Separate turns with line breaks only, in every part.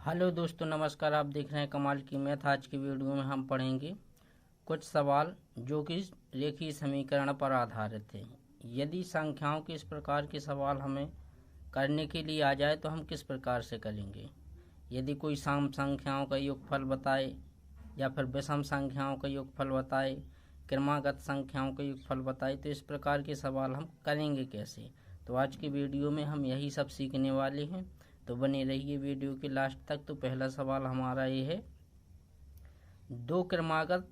Hello दोस्तों, नमस्कार। आप देख रहे हैं कमाल की मैथ। आज की वीडियो में हम पढ़ेंगे कुछ सवाल जो कि रेखीय समीकरण पर आधारित है। यदि संख्याओं के इस प्रकार के सवाल हमें करने के लिए आ जाए तो हम किस प्रकार से करेंगे। यदि कोई सम संख्याओं का योगफल बताए या फिर विषम संख्याओं का योगफल बताए, क्रमागत संख्याओं का योगफल बताए, तो इस प्रकार के सवाल हम करेंगे कैसे। तो आज की वीडियो में हम यही सब सीखने वाले हैं, तो बने रहिए वीडियो के लास्ट तक। तो पहला सवाल हमारा ये है, दो क्रमागत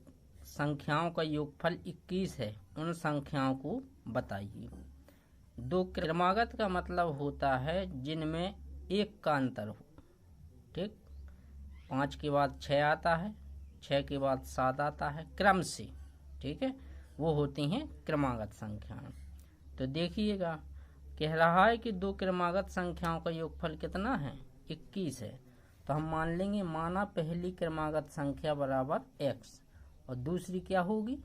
संख्याओं का योगफल 21 है, उन संख्याओं को बताइए। दो क्रमागत का मतलब होता है जिनमें एक का अंतर हो। ठीक, 5 के बाद 6 आता है, 6 के बाद 7 आता है, क्रम से। ठीक है, वो होती हैं क्रमागत संख्याएं। तो देखिएगा, कह रहा है कि दो क्रमागत संख्याओं का योगफल कितना है, 21 है। तो हम मान लेंगे, माना पहली क्रमागत संख्या बराबर x और दूसरी क्या होगी,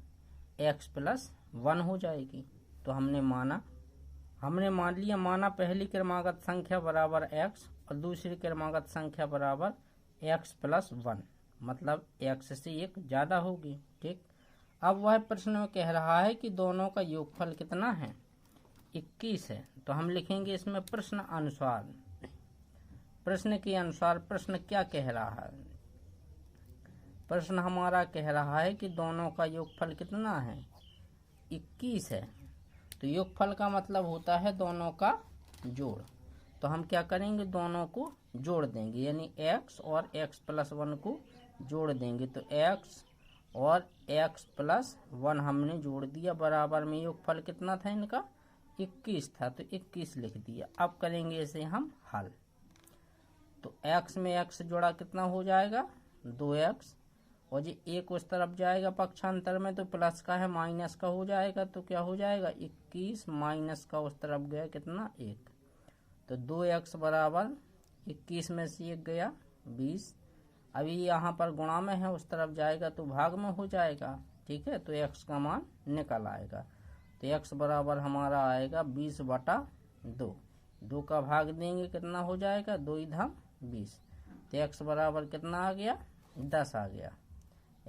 x प्लस 1 हो जाएगी। तो हमने मान लिया, माना पहली क्रमागत संख्या बराबर x और दूसरी क्रमागत संख्या बराबर x प्लस 1, मतलब x से एक ज़्यादा होगी। ठीक, अब वह प्रश्न में कह रहा है कि दोनों का योगफल कितना है, 21 है। तो हम लिखेंगे इसमें प्रश्न अनुसार, प्रश्न के अनुसार प्रश्न क्या कह रहा है। प्रश्न हमारा कह रहा है कि दोनों का योगफल कितना है, 21 है। तो योगफल का मतलब होता है दोनों का जोड़। तो हम क्या करेंगे, दोनों को जोड़ देंगे, यानी x और x प्लस 1 को जोड़ देंगे। तो x और x प्लस 1 हमने जोड़ दिया, बराबर में योगफल कितना था इनका, 21 था, तो 21 लिख दिया। अब करेंगे इसे हम हल। तो x में x जोड़ा कितना हो जाएगा, 2x, और ये एक उस तरफ जाएगा पक्षांतर में, तो प्लस का है माइनस का हो जाएगा। तो क्या हो जाएगा, 21 माइनस का उस तरफ गया कितना, 1। तो 2x बराबर 21 में से 1 गया 20। अभी यहाँ पर गुणा में है, उस तरफ जाएगा तो भाग में हो जाएगा। ठीक है, तो x का मान निकल आएगा। तो x बराबर हमारा आएगा 20/2। 2 का भाग देंगे कितना हो जाएगा, 2 इधम 20। तो x बराबर कितना आ गया, 10 आ गया।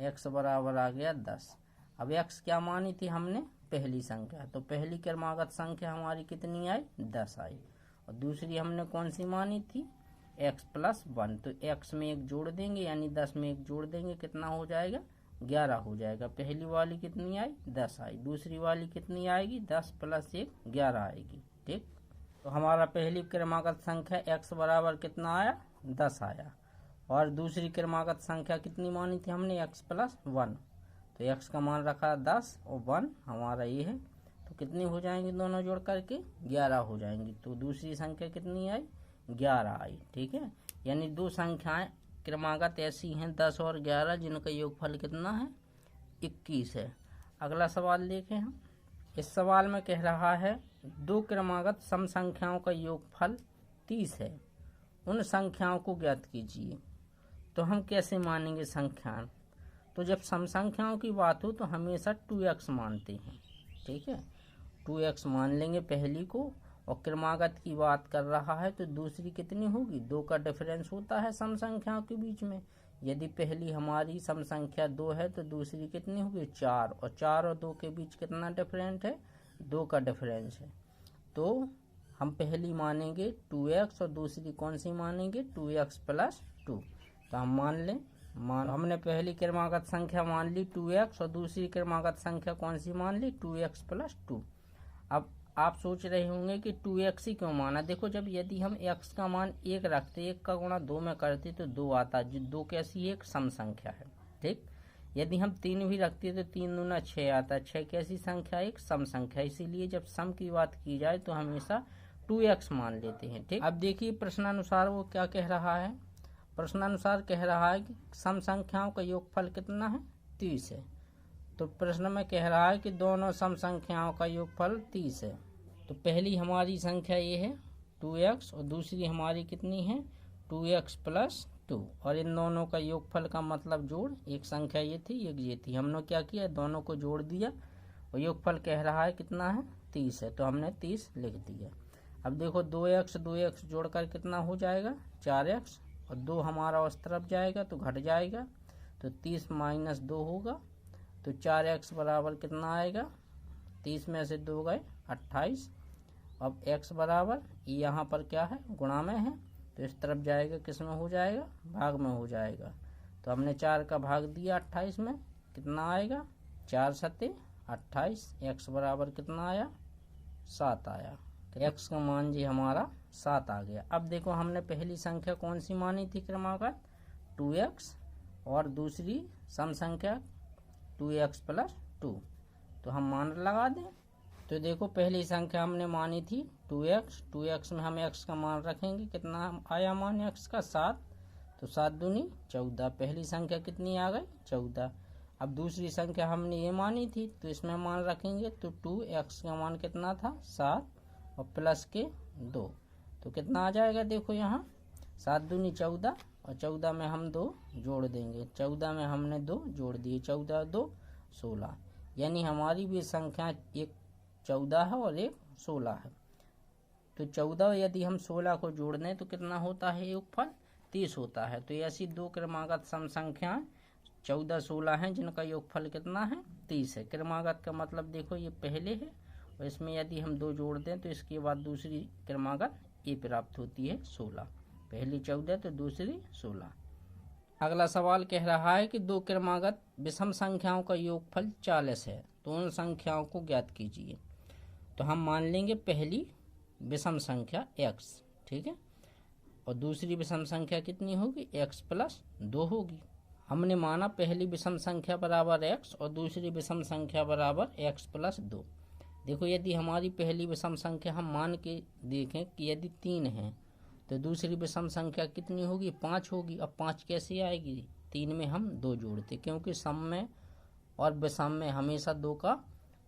x बराबर आ गया 10। अब x क्या मानी थी हमने, पहली संख्या, तो पहली क्रमागत संख्या हमारी कितनी आई, 10 आई। और दूसरी हमने कौन सी मानी थी, x प्लस 1। तो x में एक जोड़ देंगे, यानी 10 में एक जोड़ देंगे, कितना हो जाएगा, 11 हो जाएगा। पहली वाली कितनी आई, 10 आई। दूसरी वाली कितनी आएगी, 10 प्लस 1 11 आएगी। ठीक, तो हमारा पहली क्रमागत संख्या x बराबर कितना आया, 10 आया। और दूसरी क्रमागत संख्या कितनी मानी थी हमने, x प्लस 1। तो x का मान रखा 10 और 1 हमारा ये है। तो कितनी हो जाएंगी दोनों जोड़ करके, 11 हो जाएंगी। तो दूसरी संख्या कितनी आई, 11 आई। ठीक है, यानी दो संख्याएं क्रमागत ऐसी हैं 10 और 11 जिनका योगफल कितना है, 21 है। अगला सवाल देखें हम। इस सवाल में कह रहा है, दो क्रमागत सम संख्याओं का योगफल 30 है, उन संख्याओं को ज्ञात कीजिए। तो हम कैसे मानेंगे संख्या, तो जब सम संख्याओं की बात हो तो हमेशा 2x मानते हैं। ठीक है, 2x मान लेंगे पहली को, और क्रमागत की बात कर रहा है तो दूसरी कितनी होगी, 2 का डिफरेंस होता है सम संख्याओं के बीच में। यदि पहली हमारी सम संख्या 2 है तो दूसरी कितनी होगी, 4, और 4 और 2 के बीच कितना डिफरेंस है, 2 का डिफरेंस है। तो हम पहली मानेंगे 2x और दूसरी कौन सी मानेंगे, 2x प्लस 2। तो हम हमने पहली क्रमागत संख्या मान ली 2x और दूसरी क्रमागत संख्या कौन सी मान ली, 2x प्लस 2। अब आप सोच रहे होंगे कि 2x ही क्यों माना। देखो, जब यदि हम x का मान 1 रखते, 1 का गुणा 2 में करते तो 2 आता, जो 2 कैसी एक सम संख्या है। ठीक, यदि हम 3 भी रखते तो 3 दूना 6 आता, 6 कैसी संख्या, एक सम संख्या। इसीलिए जब सम की बात की जाए तो हमेशा 2x मान लेते हैं। ठीक, अब देखिए प्रश्नानुसार वो क्या कह रहा है। प्रश्नानुसार कह रहा है कि सम संख्याओं का योगफल कितना है, 30 है। तो प्रश्न में कह रहा है कि दोनों सम संख्याओं का योगफल 30 है। तो पहली हमारी संख्या ये है 2x और दूसरी हमारी कितनी है, 2x प्लस 2, और इन दोनों का योगफल का मतलब जोड़। एक संख्या ये थी, एक ये थी, हमने क्या किया, दोनों को जोड़ दिया, और योगफल कह रहा है कितना है, 30 है। तो हमने 30 लिख दिया। अब देखो 2x 2x जोड़कर कितना हो जाएगा, 4x, और 2 हमारा उस तरफ जाएगा तो घट जाएगा, तो 30 माइनस 2 होगा, तो 4x बराबर कितना आएगा, 30 में से 2 गए 28। अब x बराबर यहाँ पर क्या है, गुणा में है, तो इस तरफ जाएगा, किस में हो जाएगा, भाग में हो जाएगा। तो हमने 4 का भाग दिया 28 में, कितना आएगा, 4 सत्ते 28, x बराबर कितना आया, 7 आया। तो x का मान जी हमारा 7 आ गया। अब देखो हमने पहली संख्या कौन सी मानी थी क्रमागत, 2x, और दूसरी सम संख्या 2x प्लस 2, तो हम मान लगा दें। तो देखो पहली संख्या हमने मानी थी 2x में हम x का मान रखेंगे, कितना आया मान x का, 7, तो 7 दूनी 14, पहली संख्या कितनी आ गई, 14। अब दूसरी संख्या हमने ये मानी थी, तो इसमें मान रखेंगे, तो 2x का मान कितना था, 7, और प्लस के 2, तो कितना आ जाएगा, देखो यहाँ 7 दूनी 14, और 14 में हम 2 जोड़ देंगे, 14 में हमने 2 जोड़ दिए, 14 2 16, यानी हमारी भी संख्या एक 14 है और एक 16 है। तो 14 यदि हम 16 को जोड़ दें तो कितना होता है, योगफल 30 होता है। तो ऐसी 2 क्रमागत सम संख्याएं 14 16 हैं जिनका योगफल कितना है, 30 है। क्रमागत का मतलब देखो ये पहले है, और इसमें यदि हम 2 जोड़ दें तो इसके बाद दूसरी क्रमागत ये प्राप्त होती है 16, पहली 14 तो दूसरी 16। अगला सवाल कह रहा है कि 2 क्रमागत विषम संख्याओं का योगफल 40 है, तो उन संख्याओं को ज्ञात कीजिए। तो हम मान लेंगे पहली विषम संख्या x, ठीक है, और दूसरी विषम संख्या कितनी होगी, x प्लस 2 होगी। हमने माना पहली विषम संख्या बराबर x और दूसरी विषम संख्या बराबर x प्लस 2। देखो यदि हमारी पहली विषम संख्या हम मान के देखें कि यदि 3 है, तो दूसरी विषम संख्या कितनी होगी, 5 होगी। अब 5 कैसे आएगी, 3 में हम 2 जोड़ते, क्योंकि सम में और विषम में हमेशा 2 का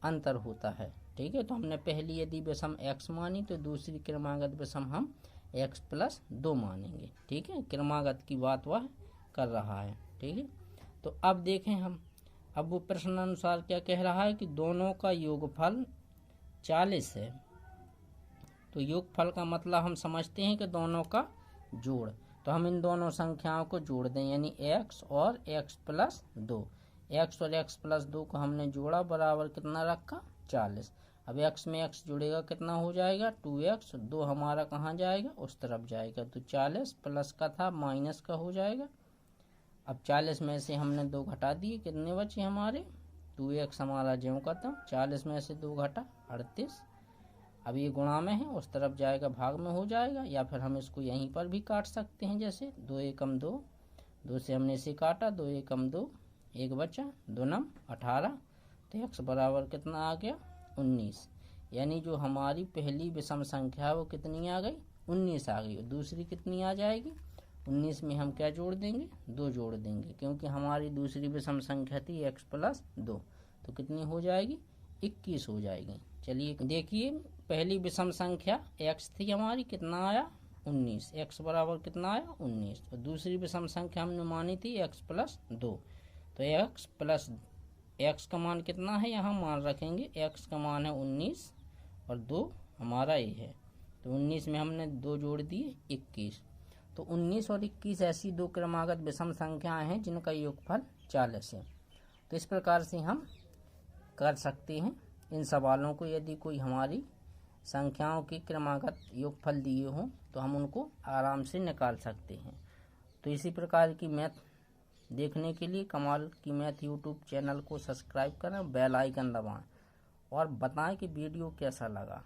अंतर होता है, ठीक है। तो हमने पहली यदि विषम x मानी तो दूसरी क्रमागत विषम हम x प्लस 2 मानेंगे, ठीक है। क्रमागत की बात वह कर रहा है, ठीक है। तो अब देखें हम, अब वो प्रश्न अनुसार क्या कह रहा है कि दोनों का योगफल 40 है। तो योगफल का मतलब हम समझते हैं कि दोनों का जोड़। तो हम इन दोनों संख्याओं को जोड़ दें, यानी x और x प्लस 2, x और x प्लस 2 को हमने जोड़ा, बराबर कितना रखा, 40। अब x में x जुड़ेगा, कितना हो जाएगा, 2x, 2 हमारा कहाँ जाएगा, उस तरफ जाएगा, तो 40 प्लस का था माइनस का हो जाएगा। अब 40 में से हमने 2 घटा दिए, कितने बचे हमारे, 2x हमारा ज्यों का था, 40 में से 2 घटा 38। अब ये गुणा में है, उस तरफ जाएगा, भाग में हो जाएगा, या फिर हम इसको यहीं पर भी काट सकते हैं, जैसे 2 एकम 2, 2 से हमने इसे काटा, 2 एकम 2, 1 बचा, 2 नम 18, तो x बराबर कितना आ गया, 19। यानी जो हमारी पहली विषम संख्या है वो कितनी आ गई, 19 आ गई, और दूसरी कितनी आ जाएगी, 19 में हम क्या जोड़ देंगे, 2 जोड़ देंगे, क्योंकि हमारी दूसरी विषम संख्या थी x प्लस 2, तो कितनी हो जाएगी, 21 हो जाएगी। चलिए देखिए, पहली विषम संख्या x थी हमारी, कितना आया, 19, x बराबर कितना आया, 19, और दूसरी विषम संख्या हमने मानी थी x प्लस 2, तो x प्लस x का मान कितना है, यहाँ मान रखेंगे, x का मान है 19 और 2 हमारा ये है, तो 19 में हमने 2 जोड़ दिए 21। तो 19 और 21 ऐसी 2 क्रमागत विषम संख्याएं हैं जिनका योगफल 40 है। तो इस प्रकार से हम कर सकते हैं इन सवालों को। यदि कोई हमारी संख्याओं की क्रमागत योगफल दिए हों तो हम उनको आराम से निकाल सकते हैं। तो इसी प्रकार की मैथ देखने के लिए कमाल की मैथ यूट्यूब चैनल को सब्सक्राइब करें, बेल आइकन दबाएं और बताएं कि वीडियो कैसा लगा।